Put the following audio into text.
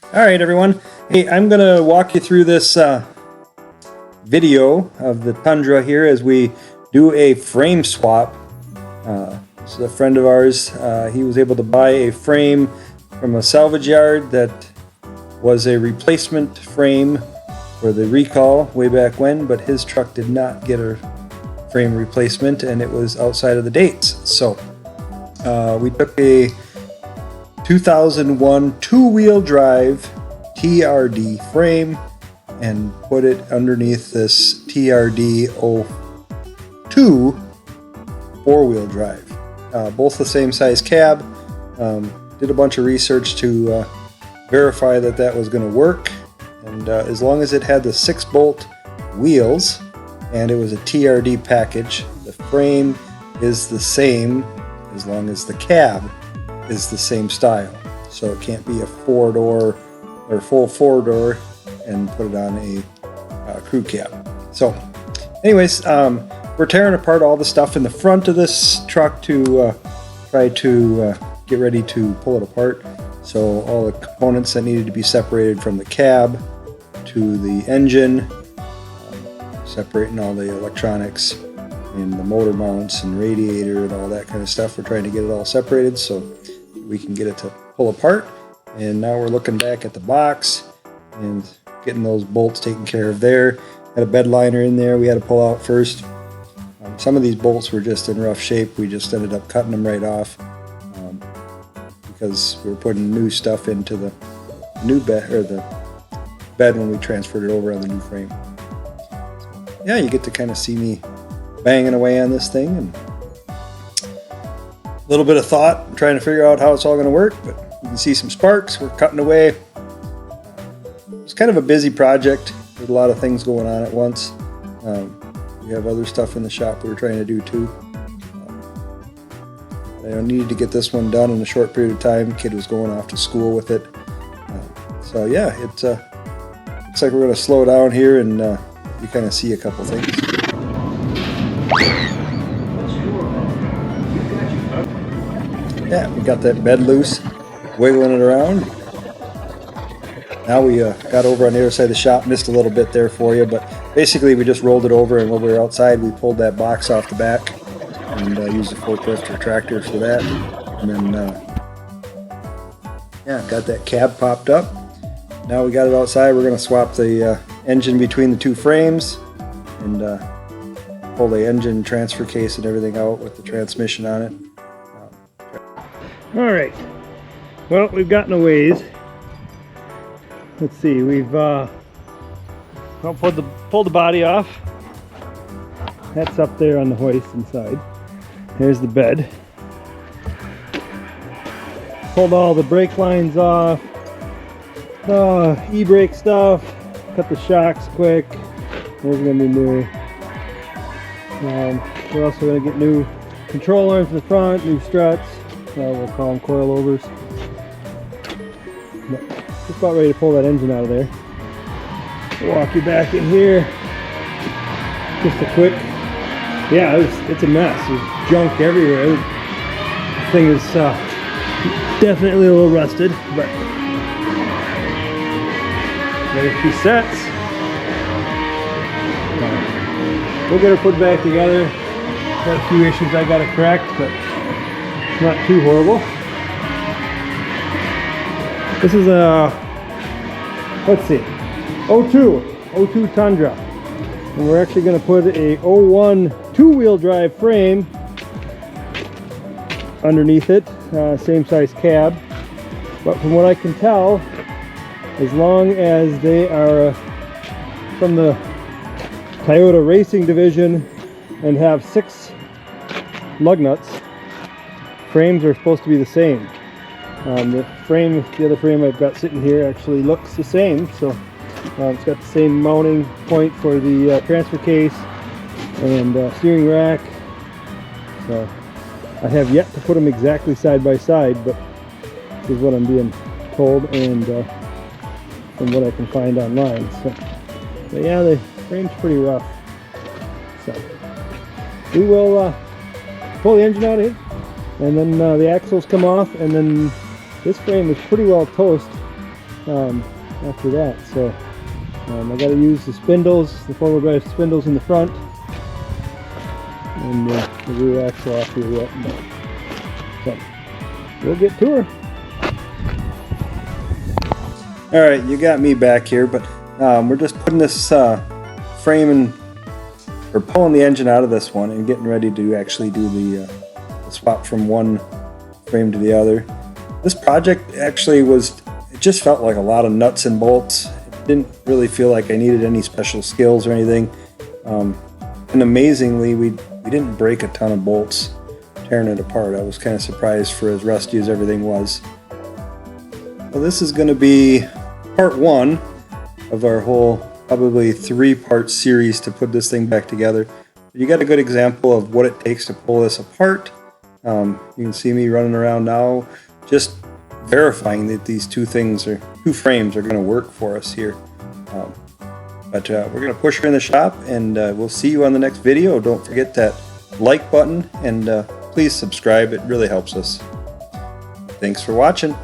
All right, everyone. Hey, I'm going to walk you through this video of the Tundra here as we do a frame swap. This is a friend of ours. He was able to buy a frame from a salvage yard that was a replacement frame for the recall way back when, but his truck did not get a frame replacement and it was outside of the dates. So we took a 2001 two-wheel drive TRD frame and put it underneath this TRD 02 four-wheel drive. Both the same size cab. Did a bunch of research to verify that that was going to work, and as long as it had the 6-bolt wheels and it was a TRD package, the frame is the same as long as the cab is the same style. So it can't be a 4-door or full 4-door and put it on a crew cab. So anyways, we're tearing apart all the stuff in the front of this truck to try to get ready to pull it apart. So all the components that needed to be separated from the cab to the engine, separating all the electronics and the motor mounts and radiator and all that kind of stuff. We're trying to get it all separated so we can get it to pull apart. And now we're looking back at the box and getting those bolts taken care of there. Had a bed liner in there we had to pull out first. Some of these bolts were just in rough shape. We just ended up cutting them right off because we were putting new stuff into the new bed, or the bed, when we transferred it over on the new frame. So, yeah, you get to kind of see me banging away on this thing, and a little bit of thought trying to figure out how it's all going to work, but you can see some sparks. We're cutting away. It's kind of a busy project. There's a lot of things going on at once. We have other stuff in the shop we were trying to do too. I needed to get this one done in a short period of time. Kid was going off to school with it. So yeah, it looks like we're going to slow down here and you kind of see a couple things. Yeah, we got that bed loose, wiggling it around. Now we got over on the other side of the shop, missed a little bit there for you, but basically we just rolled it over, and when we were outside we pulled that box off the back and used a forklift or tractor for that. And then yeah, got that cab popped up. Now we got it outside. We're going to swap the engine between the two frames and pull the engine transfer case and everything out with the transmission on it. All right, well, we've gotten a ways. Let's see, we've pulled the body off. That's up there on the hoist inside. There's the bed. Pulled all the brake lines off, e-brake stuff, cut the shocks quick. Those are going to be new. We're also going to get new control arms in the front, new struts. We'll call them coilovers. Just about ready to pull that engine out of there. Walk you back in here. Just a quick, yeah, it's a mess. There's junk everywhere. The thing is definitely a little rusted, but got a few sets. We'll get her put back together. Got a few issues I got to correct, but not too horrible. This is a, let's see, 02 Tundra, and we're actually going to put a 01 two-wheel drive frame underneath it, same size cab. But from what I can tell, as long as they are from the Toyota Racing division and have 6 lug nuts, frames are supposed to be the same. The other frame I've got sitting here actually looks the same, so it's got the same mounting point for the transfer case and steering rack. So I have yet to put them exactly side by side, but this is what I'm being told and from what I can find online. So yeah, the frame's pretty rough. So we will pull the engine out of here, and then the axles come off, and then this frame is pretty well toast after that. So I got to use the spindles, the 4-wheel drive spindles in the front, and the rear axle off here yet. So we'll get to her. All right, you got me back here, but we're just putting this frame and we're pulling the engine out of this one and getting ready to actually do the swap from one frame to the other. This project actually it just felt like a lot of nuts and bolts. It didn't really feel like I needed any special skills or anything. And amazingly, we didn't break a ton of bolts tearing it apart. I was kind of surprised for as rusty as everything was. Well, this is going to be part 1 of our whole probably 3-part series to put this thing back together. You got a good example of what it takes to pull this apart. You can see me running around now just verifying that these two frames are going to work for us here. But we're going to push her in the shop, and we'll see you on the next video. Don't forget that like button, and please subscribe. It really helps us. Thanks for watching.